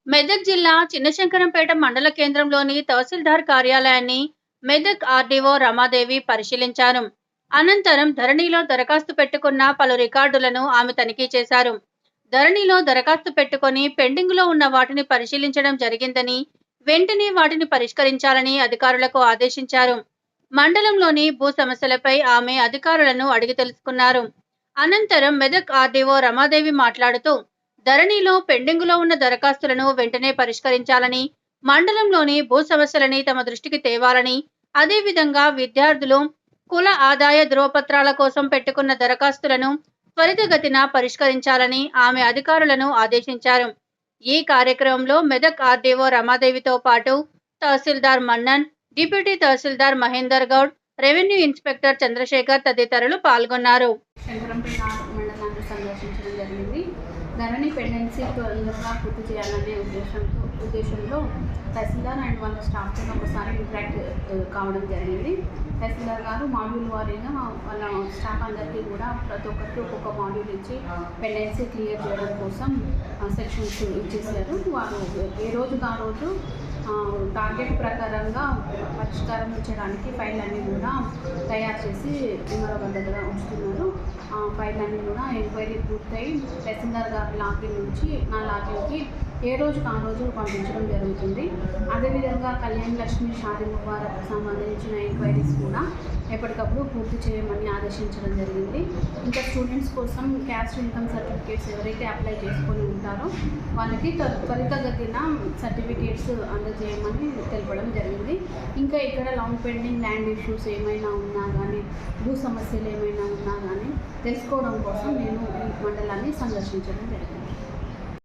మెదక్ జిల్లా చిన్నశంకరంపేట మండల కేంద్రంలోని తహసీల్దార్ కార్యాలయాన్ని మెదక్ ఆర్డీఓ రమాదేవి పరిశీలించారు. అనంతరం ధరణిలో దరఖాస్తు పెట్టుకున్న పలు రికార్డులను ఆమె తనిఖీ చేశారు. ధరణిలో దరఖాస్తు పెట్టుకొని పెండింగ్లో ఉన్న వాటిని పరిశీలించడం జరిగిందని, వెంటనే వాటిని పరిష్కరించాలని అధికారులకు ఆదేశించారు. మండలంలోని భూ సమస్యలపై ఆమె అధికారులను అడిగి తెలుసుకున్నారు. అనంతరం మెదక్ ఆర్డీఓ రమాదేవి మాట్లాడుతూ, ధరణిలో పెండింగులో ఉన్న దరఖాస్తులను వెంటనే పరిష్కరించాలని, మండలంలోని భూ సమస్యలని తమ దృష్టికి తేవాలని, అదేవిధంగా విద్యార్థులు కుల ఆదాయ ధృవపత్రాల కోసం పెట్టుకున్న దరఖాస్తులను త్వరితగతిన పరిష్కరించాలని ఆమె అధికారులను ఆదేశించారు. ఈ కార్యక్రమంలో మెదక్ ఆర్డీఓ రమాదేవితో పాటు తహసీల్దార్ మన్నన్, డిప్యూటీ తహసీల్దార్ మహేందర్ గౌడ్, రెవెన్యూ ఇన్స్పెక్టర్ చంద్రశేఖర్ తదితరులు పాల్గొన్నారు. శంకరంపేట మండలాన్ని సందర్శించడం జరిగింది. ధరణి పెండెన్సీ త్వరగా పూర్తి చేయాలనే ఉద్దేశంలో తహసీల్దార్ అండ్ వాళ్ళ స్టాఫ్తో ఒకసారి ఇంటరాక్ట్ కావడం జరిగింది. తహసీల్దార్ గారు మాడ్యూల్ వారీగా వాళ్ళ స్టాఫ్ అందరికీ కూడా ప్రతి ఒక్కరికి ఒక్కొక్క మాడ్యూల్ ఇచ్చి పెండెన్సీ క్లియర్ చేయడం కోసం సెక్షన్స్ ఇచ్చేసారు. వారు ఏ రోజుకు ఆ రోజు టార్గెట్ ప్రకారంగా పరిష్కారం ఇచ్చడానికి ఫైల్ అన్నీ కూడా తయారు చేసి వాళ్ళ దగ్గర ఉంచుతున్నారు. ఫైల్ అన్నీ కూడా ఎంక్వైరీ పూర్తయి తహసీల్దార్ గారి లాగిన్ నుంచి నా లాగిన్కి ఏ రోజుకు ఆ రోజు పంపించడం జరుగుతుంది. అదేవిధంగా కళ్యాణ్ లక్ష్మి షాదీ ముబారక్ సంబంధించిన ఎంక్వైరీస్ కూడా ఎప్పటికప్పుడు పూర్తి చేయమని ఆదేశించడం జరిగింది. ఇంకా స్టూడెంట్స్ కోసం క్యాస్ట్ ఇన్కమ్ సర్టిఫికేట్స్ ఎవరైతే అప్లై చేసుకొని ఉంటారో వాళ్ళకి త్వరితగతిన సర్టిఫికేట్స్ అందజేయమని తెలపడం జరిగింది. ఇంకా ఇక్కడ లాంగ్ పెండింగ్ ల్యాండ్ ఇష్యూస్ ఏమైనా ఉన్నా కానీ, భూ సమస్యలు ఏమైనా ఉన్నా కానీ తెలుసుకోవడం కోసం నేను ఈ మండలాన్ని సందర్శించడం జరిగింది.